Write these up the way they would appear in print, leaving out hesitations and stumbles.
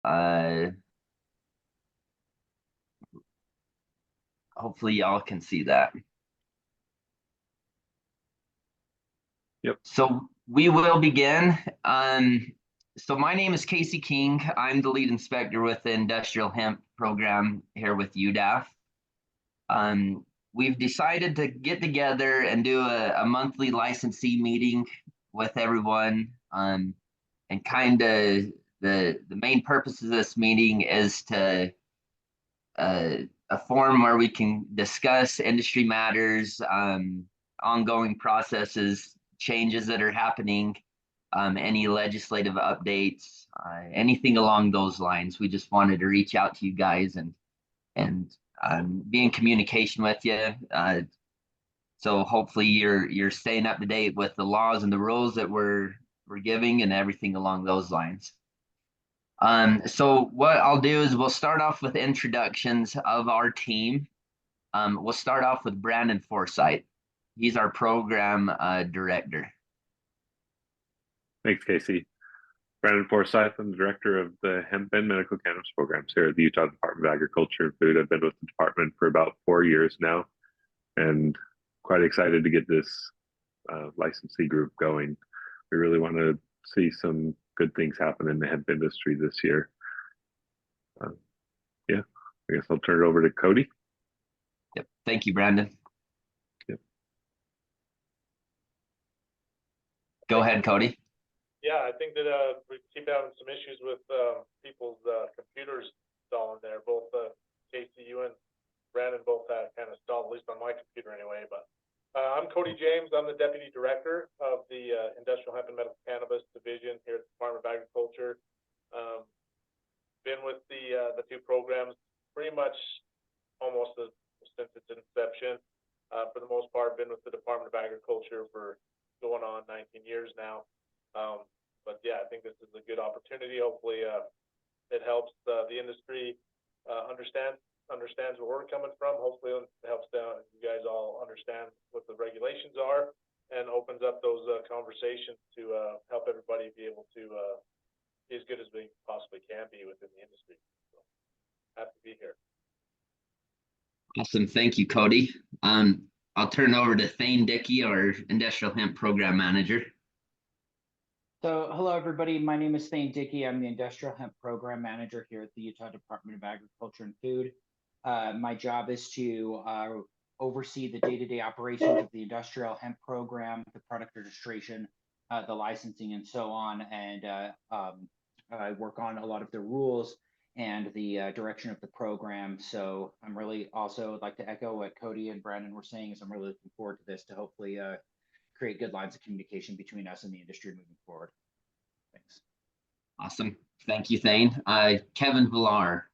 Uh, Hopefully y'all can see that. Yep. So we will begin. So my name is Casey King. I'm the lead inspector with the Industrial Hemp program here with UDAF. We've decided to get together and do a monthly licensee meeting with everyone. And kind of the main purpose of this meeting is to a forum where we can discuss industry matters, ongoing processes, changes that are happening, any legislative updates, anything along those lines. We just wanted to reach out to you guys and be in communication with you. So hopefully you're staying up to date with the laws and the rules that we're giving and everything along those lines. So what I'll do is we'll start off with introductions of our team. We'll start off with Brandon Forsythe. He's our program director. Thanks, Casey. Brandon Forsythe, I'm the director of the Hemp and Medical Cannabis programs here at the Utah Department of Agriculture and Food. I've been with the department for about 4 years now, and quite excited to get this licensee group going. We really want to see some good things happen in the hemp industry this year. Yeah, I guess I'll turn it over to Cody. Yep. Thank you, Brandon. Yep. Go ahead, Cody. Yeah, I think that we keep having some issues with people's computers stalling there. Both Casey, you and Brandon both had kind of stalled, at least on my computer anyway. But I'm Cody James. I'm the Deputy Director of the Industrial Hemp and Medical Cannabis Division here at the Department of Agriculture. Been with the two programs pretty much almost since its inception. For the most part, been with the Department of Agriculture for going on 19 years now. But yeah, I think this is a good opportunity. Hopefully, it helps the industry understands where we're coming from. Hopefully, it helps you guys all understand what the regulations are and opens up those conversations to help everybody be able to be as good as we possibly can be within the industry. So, happy to be here. Awesome. Thank you, Cody. I'll turn it over to Thane Dickey, our Industrial Hemp Program Manager. So hello, everybody. My name is Thane Dickey. I'm the Industrial Hemp Program Manager here at the Utah Department of Agriculture and Food. My job is to oversee the day-to-day operations of the Industrial Hemp Program, the product registration, the licensing, and so on. And I work on a lot of the rules and the direction of the program. So I'm really also like to echo what Cody and Brandon were saying, is I'm really looking forward to this to hopefully create good lines of communication between us and the industry moving forward. Thanks. Awesome. Thank you, Thane. Kevin Villar.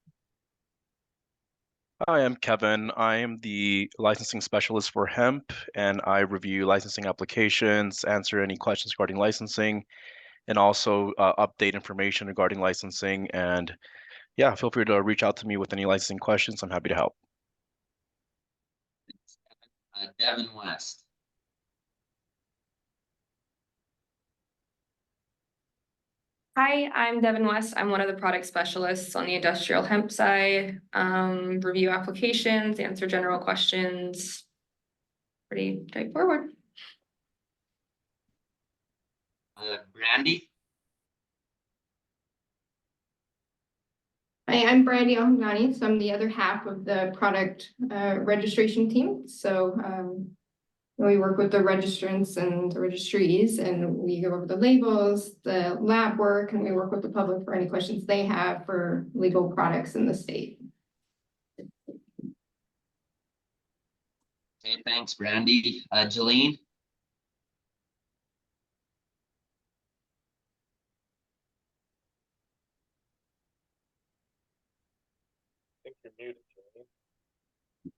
Hi, I'm Kevin. I am the licensing specialist for Hemp, and I review licensing applications, answer any questions regarding licensing, and also update information regarding licensing. And yeah, feel free to reach out to me with any licensing questions. I'm happy to help. Devin West. Hi, I'm Devin West. I'm one of the product specialists on the industrial hemp side. Review applications, answer general questions. Pretty straightforward. Brandy. Hi, I'm Brandy Ahangani, so I'm the other half of the product registration team. So we work with the registrants and the registries, and we go over the labels, the lab work, and we work with the public for any questions they have for legal products in the state. Okay, thanks, Brandy. Jolene. I think you're muted, Jolene.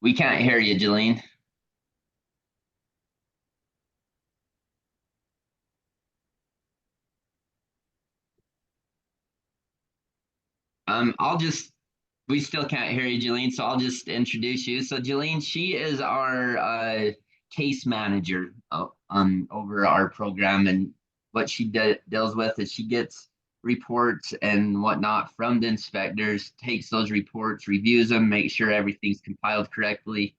We can't hear you, Jolene. We still can't hear you, Jolene, so I'll just introduce you. So Jolene, she is our case manager over our program, and what she deals with is she gets reports and whatnot from the inspectors, takes those reports, reviews them, makes sure everything's compiled correctly,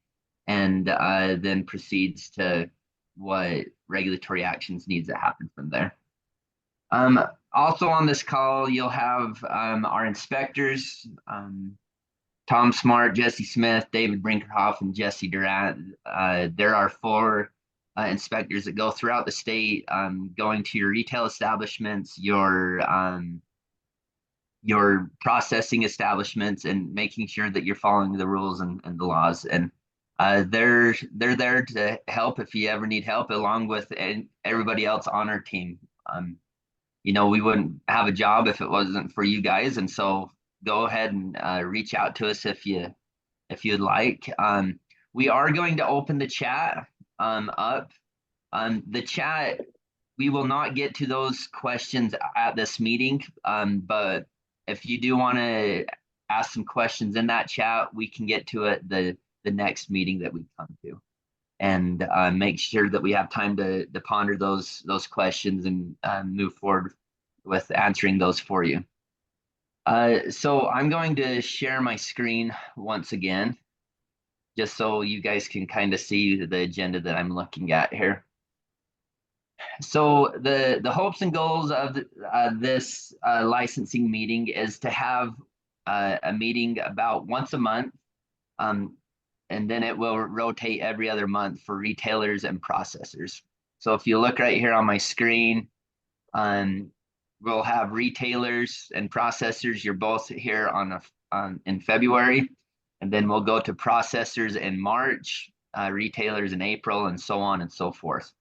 and then proceeds to what regulatory actions needs to happen from there. Also on this call, you'll have our inspectors, Tom Smart, Jesse Smith, David Brinkerhoff, and Jesse Durant. There are 4 inspectors that go throughout the state, going to your retail establishments, your processing establishments, and making sure that you're following the rules and the laws. And they're there to help if you ever need help, along with everybody else on our team. You know, we wouldn't have a job if it wasn't for you guys, and so go ahead and reach out to us if you'd like. We are going to open the chat up. The chat, we will not get to those questions at this meeting, but if you do want to ask some questions in that chat, we can get to it the next meeting that we come to, and make sure that we have time to ponder those questions and move forward with answering those for you. So I'm going to share my screen once again, just so you guys can kind of see the agenda that I'm looking at here. So the hopes and goals of this licensing meeting is to have a meeting about once a month, and then it will rotate every other month for retailers and processors. So if you look right here on my screen, we'll have retailers and processors. You're both here in February, and then we'll go to processors in March, retailers in April, and so on and so forth.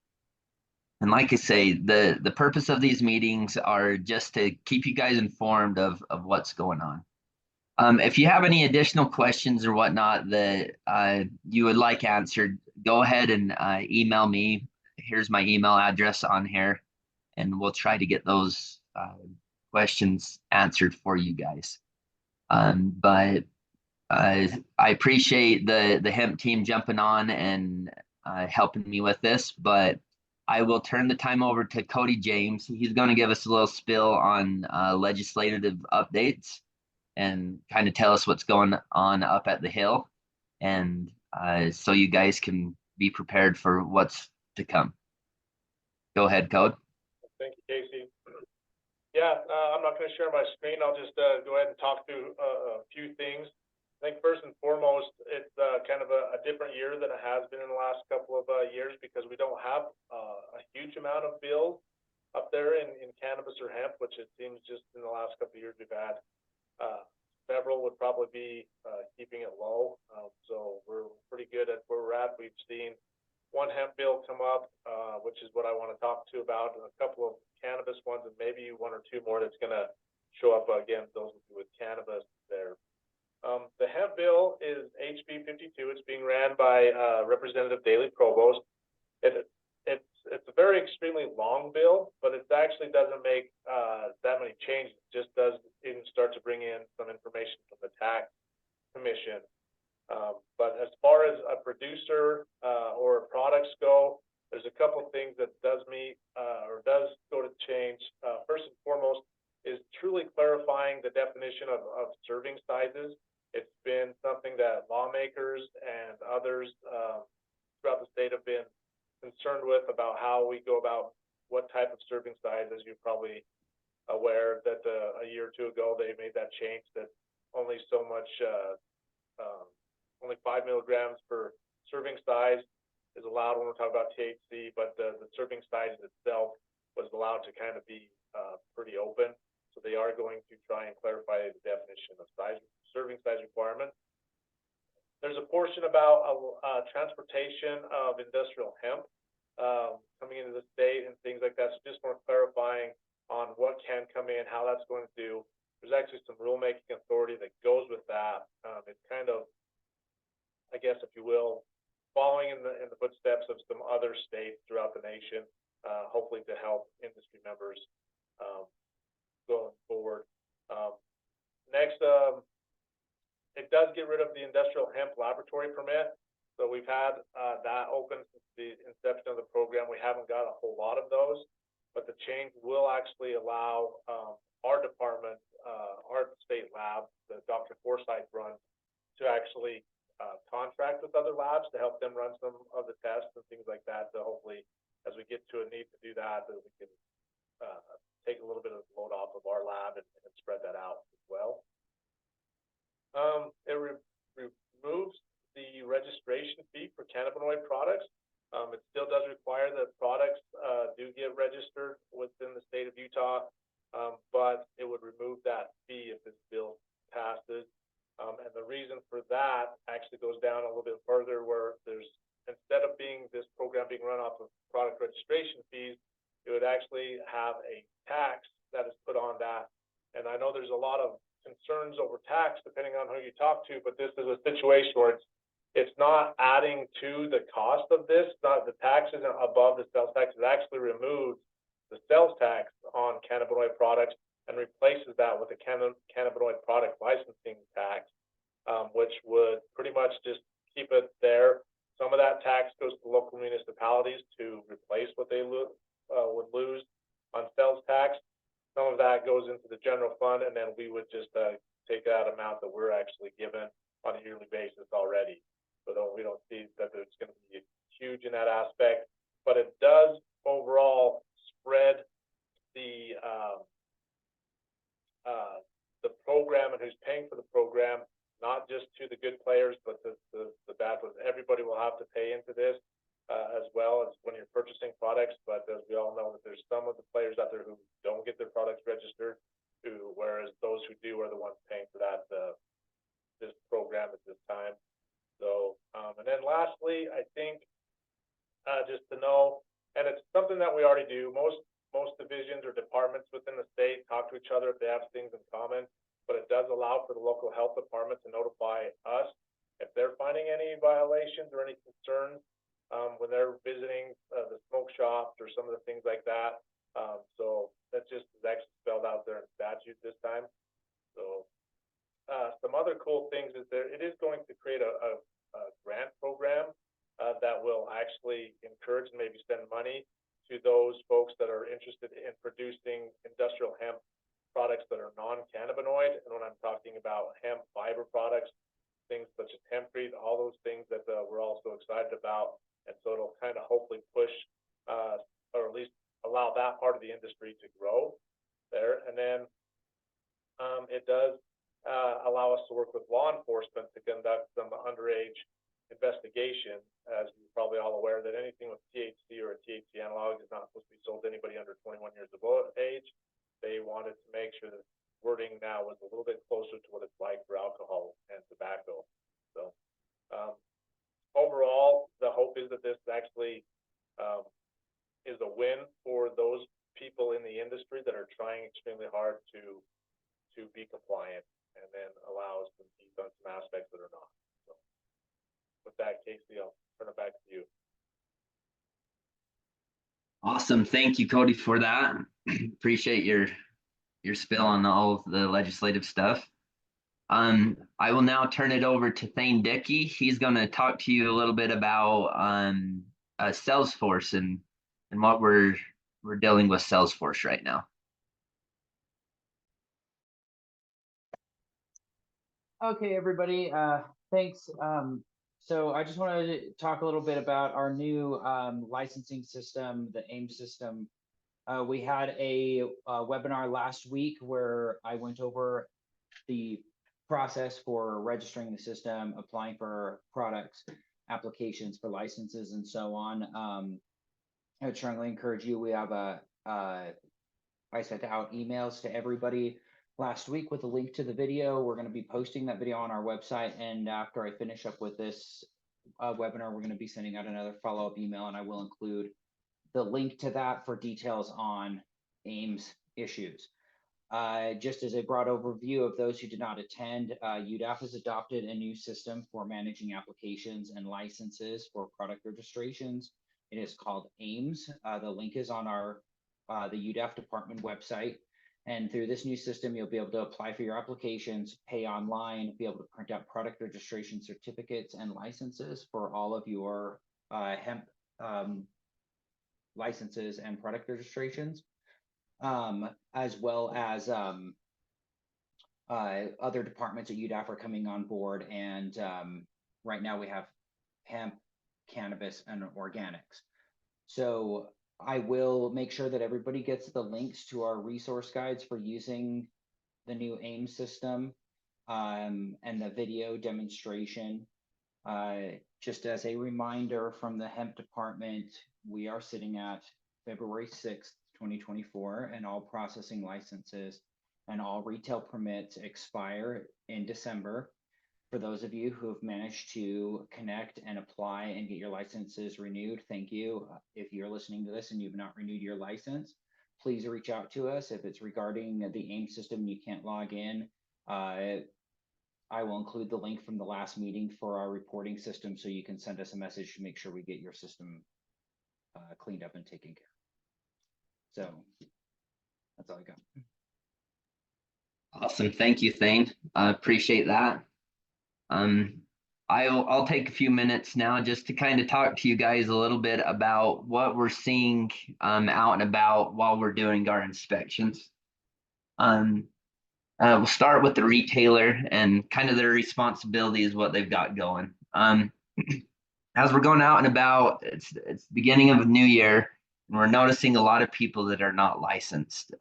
And like I say, the purpose of these meetings are just to keep you guys informed of what's going on. If you have any additional questions or whatnot that you would like answered, go ahead and email me. Here's my email address on here, and we'll try to get those questions answered for you guys. But I appreciate the hemp team jumping on and helping me with this, but I will turn the time over to Cody James. He's going to give us a little spill on legislative updates and kind of tell us what's going on up at the Hill, and so you guys can be prepared for what's to come. Go ahead, Code. Thank you, Casey. Yeah, I'm not going to share my screen. I'll just go ahead and talk through a few things. I think first and foremost, it's kind of a different year than it has been in the last couple of years, because we don't have a huge amount of bills up there in cannabis or hemp, which it seems just in the last couple of years we've had. Several would probably be keeping it low. So we're pretty good at where we're at. We've seen one hemp bill come up, which is what I want to talk to about, and a couple of cannabis ones, and maybe 1 or 2 more that's going to show up again. Those with cannabis there. The hemp bill is HB 52. It's being ran by Representative Daley Provost. It's a very extremely long bill, but it actually doesn't make that many changes. It just does even start to bring in some information from the tax commission. But as far as a producer or products go, there's a couple of things that does go to change. First and foremost is truly clarifying the definition of serving sizes. It's been something that lawmakers and others throughout the state have been concerned with, about how we go about what type of serving size. As you're probably aware that a year or 2 ago they made that change that only so much, only 5 milligrams per serving size is allowed when we're talking about THC, but the serving size itself was allowed to kind of be pretty open. So they are going to try and clarify the definition of serving size requirements. There's a portion about transportation of industrial hemp coming into the state and things like that. So just more clarifying on what can come in, how that's going to do. There's actually some rulemaking authority that goes with that. It's kind of, I guess, if you will, following in the footsteps of some other states throughout the nation, hopefully to help industry members going forward. Next, it does get rid of the industrial hemp laboratory permit. So we've had that open since the inception of the program. We haven't got a whole lot of those, but the change will actually allow our department, our state lab, that Dr. Forsyth runs, to actually contract with other labs to help them run some of the tests and things like that. So hopefully, as we get to a need to do that, that we can take a little bit of the load off of our lab and spread that out as well. It removes the registration fee for cannabinoid products. It still does require that products do get registered within the state of Utah, but it would remove that fee if this bill passes. And the reason for that actually goes down a little bit further, where there's, instead of being this program being run off of product registration fees, it would actually have a tax that is put on that. And I know there's a lot of concerns over tax depending on who you talk to, but this is a situation where it's not adding to the cost of this. Not the tax isn't above the sales tax. It actually removes the sales tax on cannabinoid products and replaces that with a cannabinoid product licensing tax, which would pretty much just keep it there. Some of that tax goes to local municipalities to replace what they would lose on sales tax. Some of that goes into the general fund, and then we would just take that amount that we're actually given on a yearly basis already. So we don't see that there's going to be huge in that aspect, but it does overall spread the program and who's paying for the program, not just to the good players, but the bad ones. Everybody will have to pay into this, as well as when you're purchasing products. But as we all know, that there's some of the players out there who don't get their products registered, whereas those who do are the ones paying for that this program at this time. So, and then lastly, I think just to know, and it's something that we already do. Most divisions or departments within the state talk to each other if they have things in common, but it does allow for the local health department to notify us if they're finding any violations or any concerns when they're visiting the smoke shops or some of the things like that. So that just is actually spelled out there in statute this time. So some other cool things is that it is going to create a grant program that will actually encourage and maybe spend money to those folks that are interested in producing industrial hemp products that are non-cannabinoid. And when I'm talking about hemp fiber products, things such as hempcrete, all those things that we're also excited about. And so it'll kind of hopefully push or at least allow that part of the industry to grow there. And then it does allow us to work with law enforcement to conduct some underage investigation, as you're probably all aware that anything with THC or a THC analog is not supposed to be sold to anybody under 21 years of age. They wanted to make sure that wording now was a little bit closer to what it's like for alcohol and tobacco. So overall, the hope is that this actually is a win for those people in the industry that are trying extremely hard to be compliant, and then allows them to ease on some aspects that are not. So with that, Casey, I'll turn it back to you. Awesome. Thank you, Cody, for that. Appreciate your spill on all of the legislative stuff. I will now turn it over to Thane Dickey. He's going to talk to you a little bit about Salesforce and what we're dealing with Salesforce right now. Okay, everybody, thanks. So I just wanted to talk a little bit about our new licensing system, the AIM system. We had a webinar last week where I went over the process for registering the system, applying for products, applications for licenses, and so on. I would strongly encourage you. We have I sent out emails to everybody last week with a link to the video. We're going to be posting that video on our website, and after I finish up with this webinar, we're going to be sending out another follow-up email, and I will include the link to that for details on AIM's issues. Just as a broad overview of those who did not attend, UDAP has adopted a new system for managing applications and licenses for product registrations. It is called AIMS. The link is on our the UDAP department website. And through this new system, you'll be able to apply for your applications, pay online, be able to print out product registration certificates and licenses for all of your hemp licenses and product registrations. as well as other departments at UDAF are coming on board. And right now we have hemp, cannabis, and organics. So I will make sure that everybody gets the links to our resource guides for using the new AIM system and the video demonstration. Just as a reminder from the hemp department, we are sitting at February 6th, 2024, and all processing licenses and all retail permits expire in December. For those of you who have managed to connect and apply and get your licenses renewed, thank you. If you're listening to this and you've not renewed your license, please reach out to us. If it's regarding the AIM system and you can't log in, I will include the link from the last meeting for our reporting system, so you can send us a message to make sure we get your system cleaned up and taken care of. So that's all I got. Awesome. Thank you, Thane. I appreciate that. I'll take a few minutes now just to kind of talk to you guys a little bit about what we're seeing out and about while we're doing our inspections. We'll start with the retailer and kind of their responsibility is what they've got going. As we're going out and about, it's the beginning of a new year, and we're noticing a lot of people that are not licensed.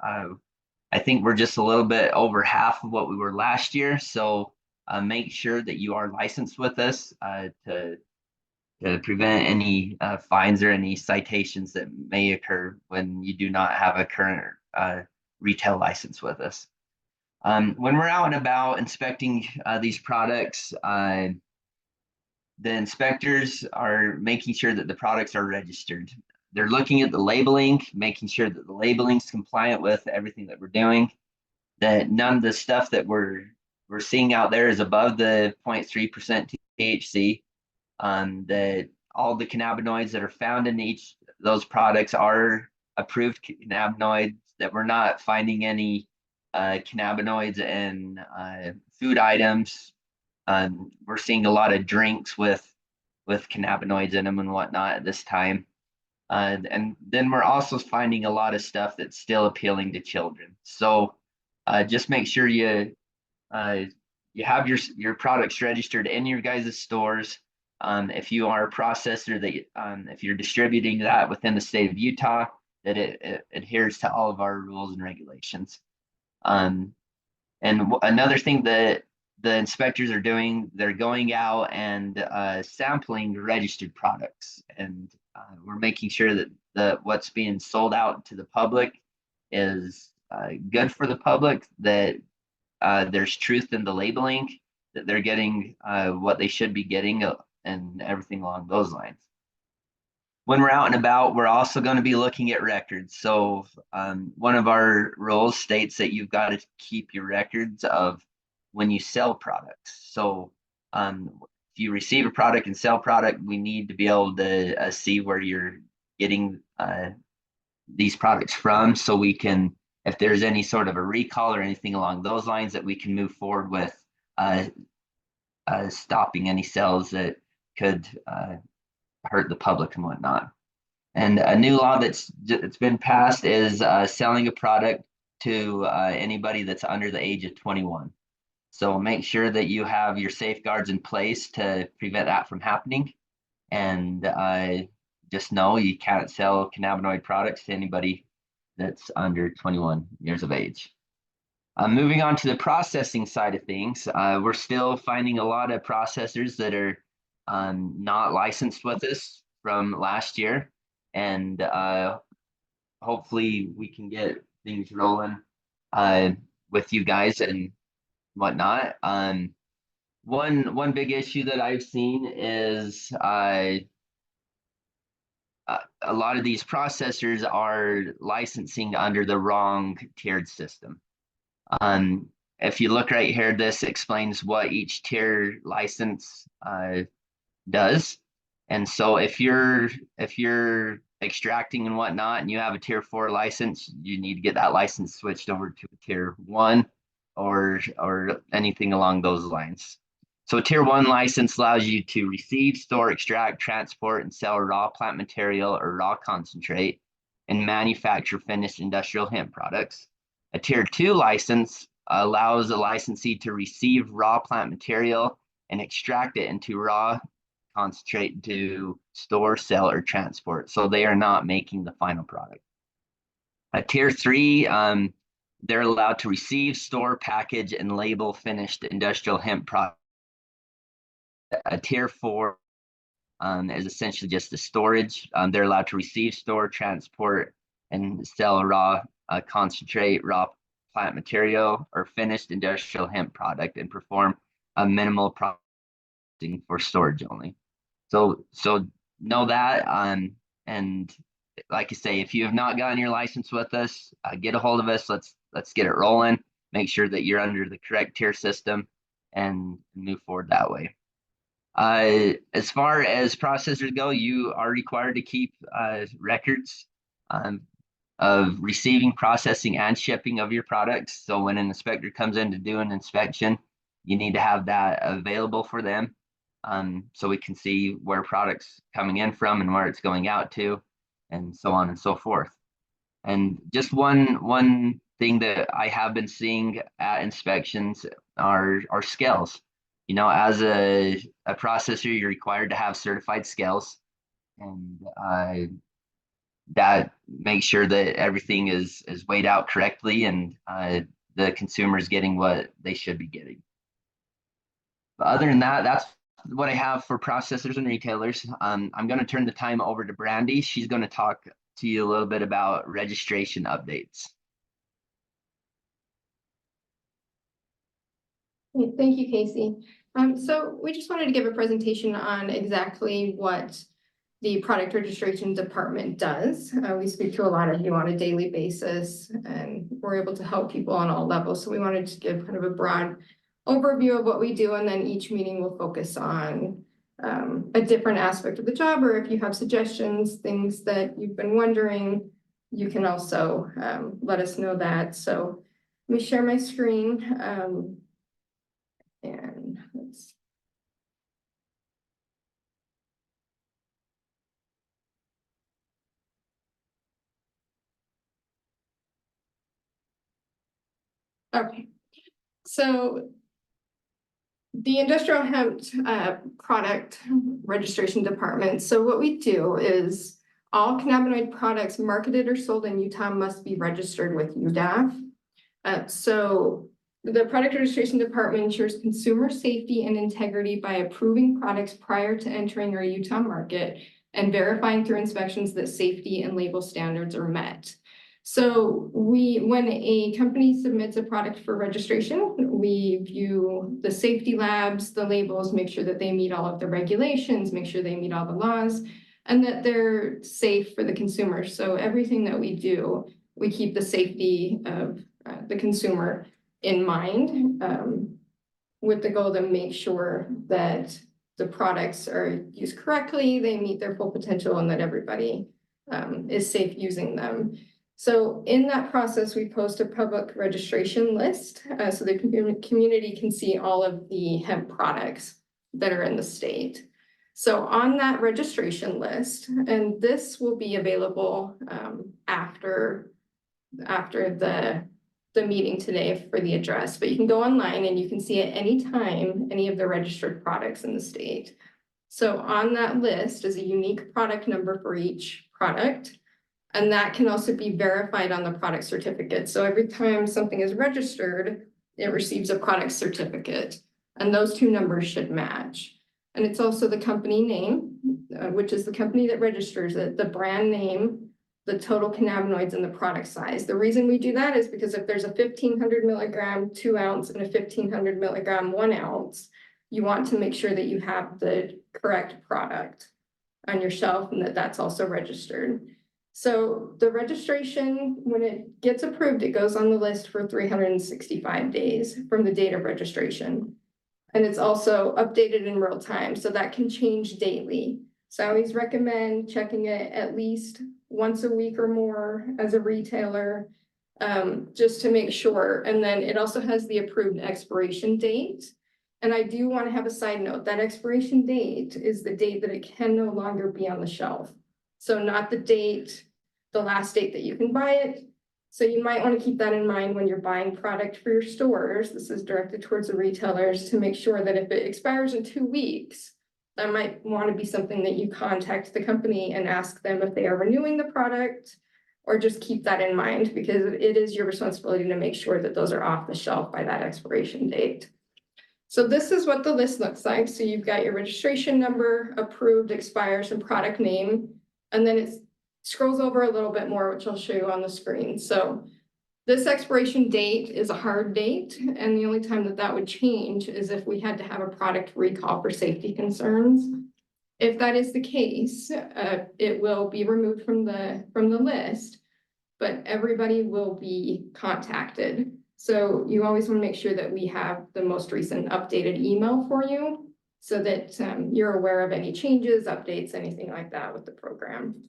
I think we're just a little bit over half of what we were last year. So make sure that you are licensed with us to prevent any fines or any citations that may occur when you do not have a current retail license with us. When we're out and about inspecting these products, the inspectors are making sure that the products are registered. They're looking at the labeling, making sure that the labeling is compliant with everything that we're doing, that none of the stuff that we're seeing out there is above the 0.3% THC, that all the cannabinoids that are found in each of those products are approved cannabinoids, that we're not finding any cannabinoids in food items. We're seeing a lot of drinks with cannabinoids in them and whatnot at this time. And then we're also finding a lot of stuff that's still appealing to children. So just make sure you have your products registered in your guys' stores. If you are a processor, that if you're distributing that within the state of Utah, that it adheres to all of our rules and regulations. And another thing that the inspectors are doing, they're going out and sampling registered products, and we're making sure that what's being sold out to the public is good for the public, that there's truth in the labeling, that they're getting what they should be getting, and everything along those lines. When we're out and about, we're also going to be looking at records. So one of our rules states that you've got to keep your records of when you sell products. So if you receive a product and sell product, we need to be able to see where you're getting these products from, so we can, if there's any sort of a recall or anything along those lines, that we can move forward with stopping any sales that could hurt the public and whatnot. And a new law that's been passed is selling a product to anybody that's under the age of 21. So make sure that you have your safeguards in place to prevent that from happening. And just know you can't sell cannabinoid products to anybody that's under 21 years of age. Moving on to the processing side of things, we're still finding a lot of processors that are not licensed with us from last year, and hopefully we can get things rolling with you guys and whatnot. One big issue that I've seen is a lot of these processors are licensing under the wrong tiered system. If you look right here, this explains what each tier license does. And so if you're extracting and whatnot, and you have a tier 4 license, you need to get that license switched over to a tier 1 or anything along those lines. So a tier 1 license allows you to receive, store, extract, transport, and sell raw plant material or raw concentrate and manufacture finished industrial hemp products. A Tier 2 license allows a licensee to receive raw plant material and extract it into raw concentrate to store, sell, or transport. So they are not making the final product. A Tier 3, they're allowed to receive, store, package, and label finished industrial hemp product. A Tier 4 is essentially just the storage. They're allowed to receive, store, transport, and sell raw concentrate, raw plant material, or finished industrial hemp product and perform a minimal processing for storage only. So know that. And like I say, if you have not gotten your license with us, get a hold of us. Let's get it rolling. Make sure that you're under the correct tier system and move forward that way. As far as processors go, you are required to keep records of receiving, processing, and shipping of your products. So when an inspector comes in to do an inspection, you need to have that available for them, so we can see where products coming in from and where it's going out to, and so on and so forth. And just one thing that I have been seeing at inspections are scales. You know, as a processor, you're required to have certified scales, and that makes sure that everything is weighed out correctly, and the consumer is getting what they should be getting. But other than that, that's what I have for processors and retailers. I'm going to turn the time over to Brandy. She's going to talk to you a little bit about registration updates. Thank you, Casey. So we just wanted to give a presentation on exactly what the product registration department does. We speak to a lot of you on a daily basis, and we're able to help people on all levels. So we wanted to give kind of a broad overview of what we do, and then each meeting will focus on a different aspect of the job, or if you have suggestions, things that you've been wondering, you can also let us know that. So let me share my screen. And let's. Okay, so the industrial hemp product registration department. So what we do is all cannabinoid products marketed or sold in Utah must be registered with UDAF. So the product registration department ensures consumer safety and integrity by approving products prior to entering our Utah market and verifying through inspections that safety and label standards are met. So when a company submits a product for registration, we view the safety labs, the labels, make sure that they meet all of the regulations, make sure they meet all the laws, and that they're safe for the consumer. So everything that we do, we keep the safety of the consumer in mind, with the goal to make sure that the products are used correctly, they meet their full potential, and that everybody is safe using them. So in that process, we post a public registration list so the community can see all of the hemp products that are in the state. So on that registration list, and this will be available after the meeting today for the address, but you can go online and you can see at any time any of the registered products in the state. So on that list is a unique product number for each product, and that can also be verified on the product certificate. So every time something is registered, it receives a product certificate, and those two numbers should match. And it's also the company name, which is the company that registers it, the brand name, the total cannabinoids, and the product size. The reason we do that is because if there's a 1,500 milligram 2 ounce and a 1,500 milligram 1 ounce, you want to make sure that you have the correct product on your shelf and that that's also registered. So the registration, when it gets approved, it goes on the list for 365 days from the date of registration. And it's also updated in real time, so that can change daily. So I always recommend checking it at least once a week or more as a retailer, just to make sure. And then it also has the approved expiration date. And I do want to have a side note, that expiration date is the date that it can no longer be on the shelf. So not the date the last date that you can buy it. So you might want to keep that in mind when you're buying product for your stores. This is directed towards the retailers to make sure that if it expires in 2 weeks, that might want to be something that you contact the company and ask them if they are renewing the product, or just keep that in mind because it is your responsibility to make sure that those are off the shelf by that expiration date. So this is what the list looks like. So you've got your registration number, approved, expires, and product name, and then it scrolls over a little bit more, which I'll show you on the screen. So this expiration date is a hard date, and the only time that that would change is if we had to have a product recall for safety concerns. If that is the case, it will be removed from the list, but everybody will be contacted. So you always want to make sure that we have the most recent updated email for you so that you're aware of any changes, updates, anything like that with the program.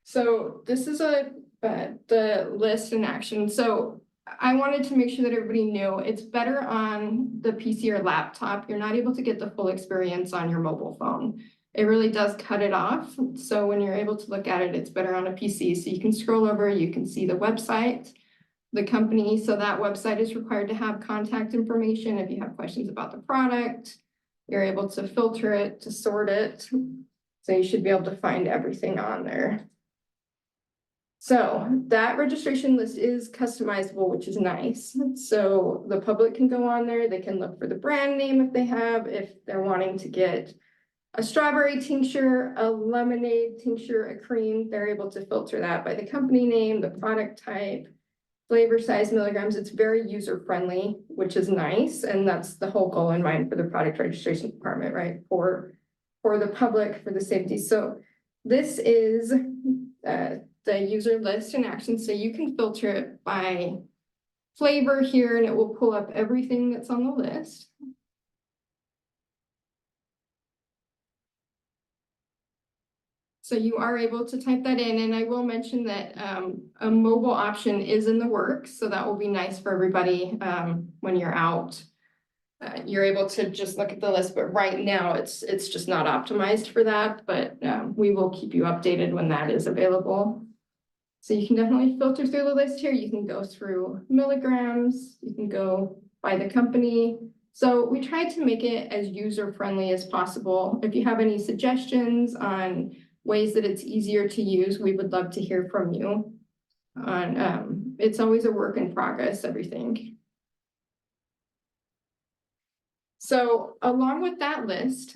So this is the list in action. So I wanted to make sure that everybody knew it's better on the PC or laptop. You're not able to get the full experience on your mobile phone. It really does cut it off. So when you're able to look at it, it's better on a PC. So you can scroll over, you can see the website, the company. So that website is required to have contact information. If you have questions about the product, you're able to filter it, to sort it. So you should be able to find everything on there. So that registration list is customizable, which is nice. So the public can go on there, they can look for the brand name if they're wanting to get a strawberry tincture, a lemonade tincture, a cream, they're able to filter that by the company name, the product type, flavor, size, milligrams. It's very user-friendly, which is nice. And that's the whole goal in mind for the product registration department, right? For the public, for the safety. So this is the user list in action. So you can filter it by flavor here, and it will pull up everything that's on the list. So you are able to type that in, and I will mention that a mobile option is in the works. So that will be nice for everybody when you're out. You're able to just look at the list, but right now it's just not optimized for that, but we will keep you updated when that is available. So you can definitely filter through the list here. You can go through milligrams, you can go by the company. So we tried to make it as user-friendly as possible. If you have any suggestions on ways that it's easier to use, we would love to hear from you. It's always a work in progress, everything. So along with that list,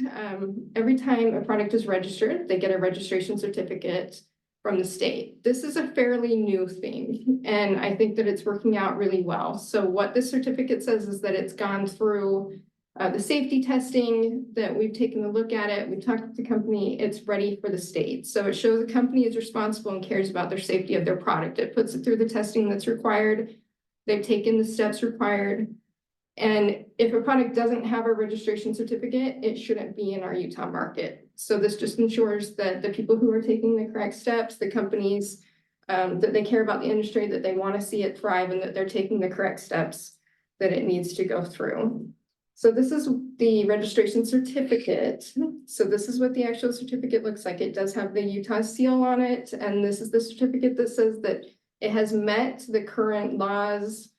every time a product is registered, they get a registration certificate from the state. This is a fairly new thing, and I think that it's working out really well. So what this certificate says is that it's gone through the safety testing, that we've taken a look at it, we've talked to the company, it's ready for the state. So it shows the company is responsible and cares about their safety of their product. It puts it through the testing that's required. They've taken the steps required. And if a product doesn't have a registration certificate, it shouldn't be in our Utah market. So this just ensures that the people who are taking the correct steps, the companies, that they care about the industry, that they want to see it thrive, and that they're taking the correct steps that it needs to go through. So this is the registration certificate. So this is what the actual certificate looks like. It does have the Utah seal on it. And this is the certificate that says that it has met the current laws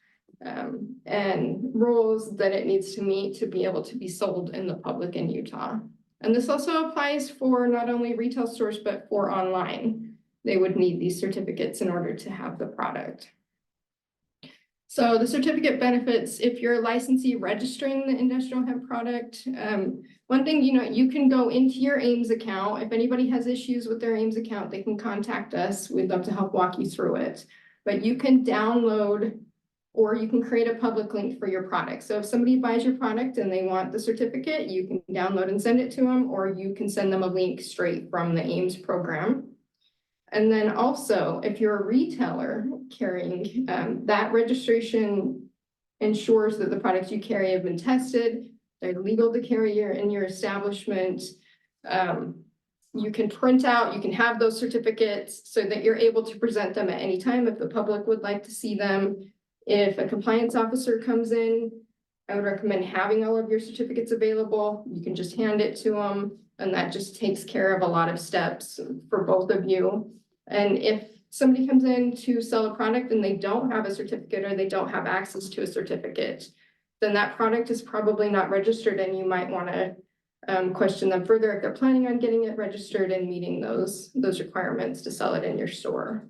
and rules that it needs to meet to be able to be sold in the public in Utah. And this also applies for not only retail stores, but for online. They would need these certificates in order to have the product. So the certificate benefits, if you're a licensee registering the industrial hemp product, one thing, you can go into your Ames account. If anybody has issues with their Ames account, they can contact us. We'd love to help walk you through it. But you can download, or you can create a public link for your product. So if somebody buys your product and they want the certificate, you can download and send it to them, or you can send them a link straight from the Ames program. And then also, if you're a retailer carrying, that registration ensures that the products you carry have been tested, they're legal to carry in your establishment. You can print out, you can have those certificates so that you're able to present them at any time if the public would like to see them. If a compliance officer comes in, I would recommend having all of your certificates available. You can just hand it to them, and that just takes care of a lot of steps for both of you. And if somebody comes in to sell a product and they don't have a certificate or they don't have access to a certificate, then that product is probably not registered, and you might want to question them further if they're planning on getting it registered and meeting those requirements to sell it in your store.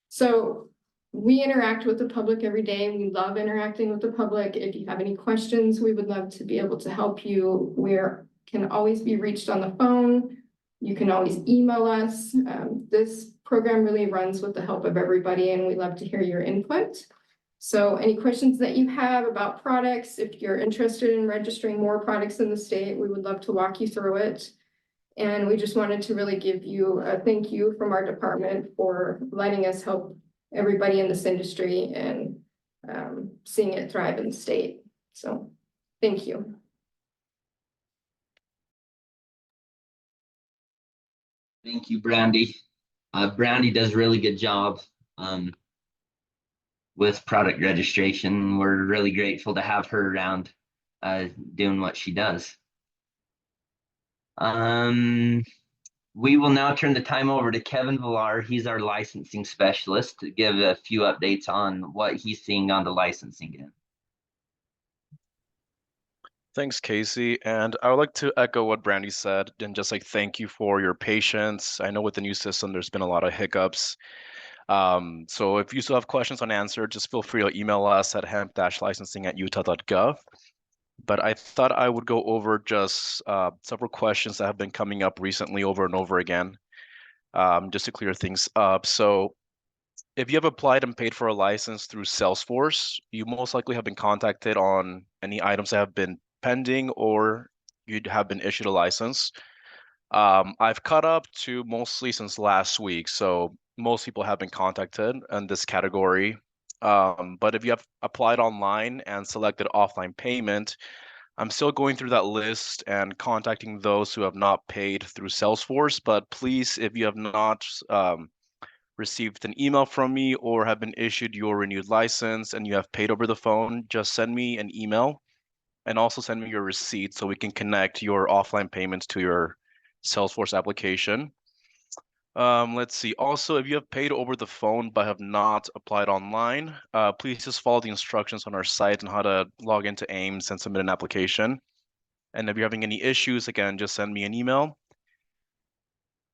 So we interact with the public every day. We love interacting with the public. If you have any questions, we would love to be able to help you. We can always be reached on the phone. You can always email us. This program really runs with the help of everybody, and we love to hear your input. So any questions that you have about products, if you're interested in registering more products in the state, we would love to walk you through it. And we just wanted to really give you a thank you from our department for letting us help everybody in this industry and seeing it thrive in the state. So thank you. Thank you, Brandy. Brandy does a really good job with product registration. We're really grateful to have her around doing what she does. We will now turn the time over to Kevin Villar. He's our licensing specialist, to give a few updates on what he's seeing on the licensing end. Thanks, Casey. And I would like to echo what Brandy said and just like thank you for your patience. I know with the new system, there's been a lot of hiccups. So if you still have questions unanswered, just feel free to email us at hemp-licensing@utah.gov. But I thought I would go over just several questions that have been coming up recently over and over again, just to clear things up. So if you have applied and paid for a license through Salesforce, you most likely have been contacted on any items that have been pending, or you'd have been issued a license. I've caught up to mostly since last week, so most people have been contacted in this category. But if you have applied online and selected offline payment, I'm still going through that list and contacting those who have not paid through Salesforce. But please, if you have not received an email from me or have been issued your renewed license and you have paid over the phone, just send me an email and also send me your receipt so we can connect your offline payments to your Salesforce application. Let's see. Also, if you have paid over the phone but have not applied online, please just follow the instructions on our site on how to log into Ames and submit an application. And if you're having any issues, again, just send me an email.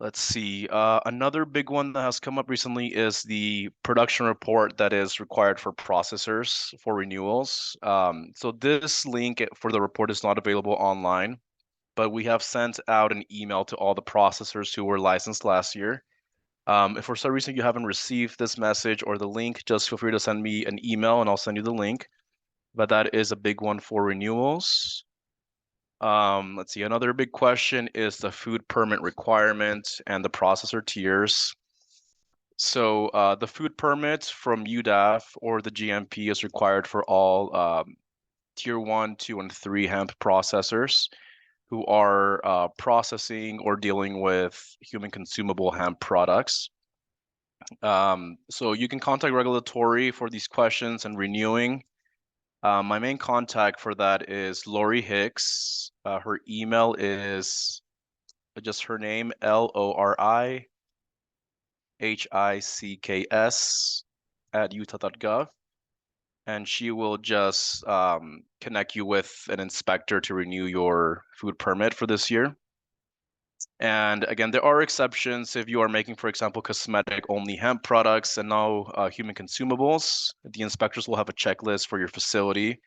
Let's see. Another big one that has come up recently is the production report that is required for processors for renewals. So this link for the report is not available online, but we have sent out an email to all the processors who were licensed last year. If for some reason you haven't received this message or the link, just feel free to send me an email and I'll send you the link. But that is a big one for renewals. Let's see, another big question is the food permit requirement and the processor tiers. So the food permit from UDAF or the GMP is required for all tier 1, 2, and 3 hemp processors who are processing or dealing with human consumable hemp products. So you can contact regulatory for these questions and renewing. My main contact for that is Lori Hicks. Her email is just her name, LORIHICKS @utah.gov. And she will just connect you with an inspector to renew your food permit for this year. And again, there are exceptions if you are making, for example, cosmetic only hemp products and no human consumables. The inspectors will have a checklist for your facility,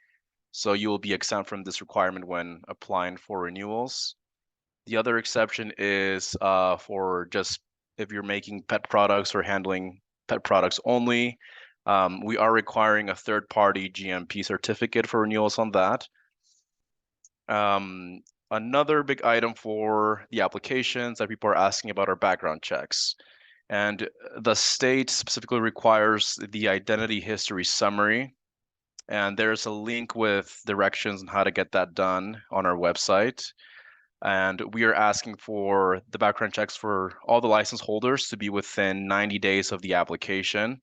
so you will be exempt from this requirement when applying for renewals. The other exception is for just if you're making pet products or handling pet products only. We are requiring a third-party GMP certificate for renewals on that. Another big item for the applications that people are asking about are background checks. And the state specifically requires the identity history summary. And there's a link with directions on how to get that done on our website. And we are asking for the background checks for all the license holders to be within 90 days of the application.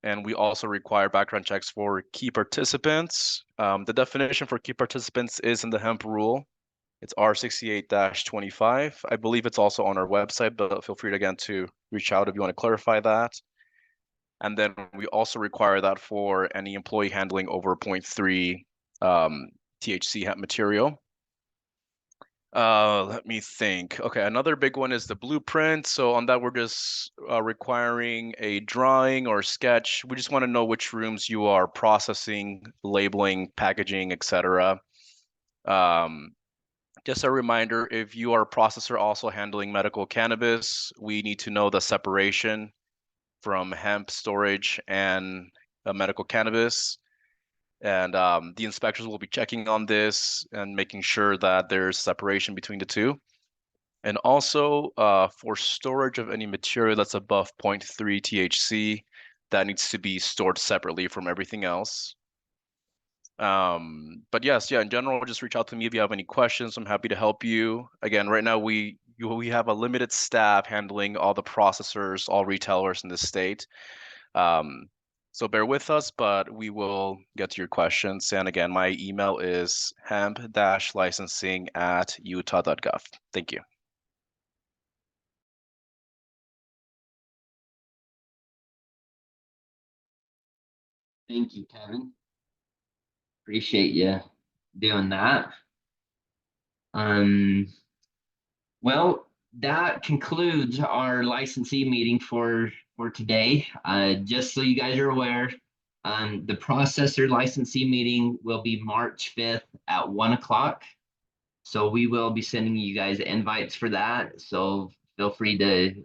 And we also require background checks for key participants. The definition for key participants is in the hemp rule. It's R68-25. I believe it's also on our website, but feel free again to reach out if you want to clarify that. And then we also require that for any employee handling over 0.3 THC hemp material. Let me think. Okay, another big one is the blueprint. So on that, we're just requiring a drawing or sketch. We just want to know which rooms you are processing, labeling, packaging, etc. Just a reminder, if you are a processor also handling medical cannabis, we need to know the separation from hemp storage and medical cannabis. And the inspectors will be checking on this and making sure that there's separation between the two. And also for storage of any material that's above 0.3 THC, that needs to be stored separately from everything else. But yes, yeah, in general, just reach out to me if you have any questions. I'm happy to help you. Again, right now we have a limited staff handling all the processors, all retailers in the state. So bear with us, but we will get to your questions. And again, my email is hemp-licensing@utah.gov. Thank you. Thank you, Kevin. Appreciate you doing that. Well, that concludes our licensee meeting for today. Just so you guys are aware, the processor licensee meeting will be March 5th at 1 o'clock. So we will be sending you guys invites for that. So feel free to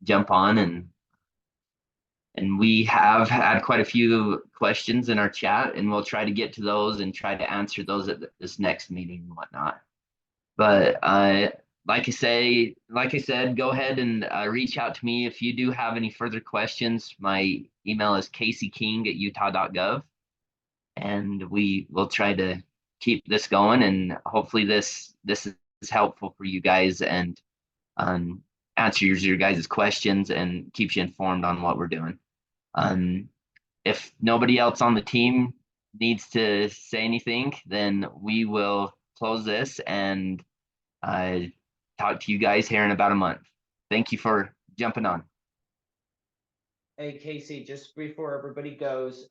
jump on, and we have had quite a few questions in our chat, and we'll try to get to those and try to answer those at this next meeting and whatnot. But like I said, go ahead and reach out to me if you do have any further questions. My email is caseyking@utah.gov, and we will try to keep this going, and hopefully this is helpful for you guys and answers your guys' questions and keeps you informed on what we're doing. If nobody else on the team needs to say anything, then we will close this and talk to you guys here in about a month. Thank you for jumping on. Hey, Casey, just before everybody goes,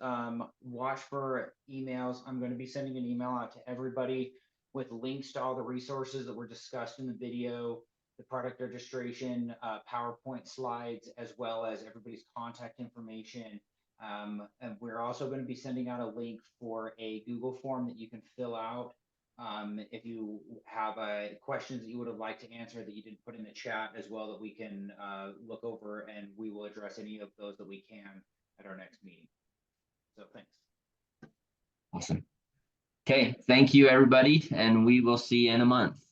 watch for emails. I'm going to be sending an email out to everybody with links to all the resources that were discussed in the video, the product registration, PowerPoint slides, as well as everybody's contact information. And we're also going to be sending out a link for a Google form that you can fill out. If you have questions that you would have liked to answer that you didn't put in the chat as well, that we can look over, and we will address any of those that we can at our next meeting. So thanks. Awesome. Okay, thank you everybody, and we will see you in a month.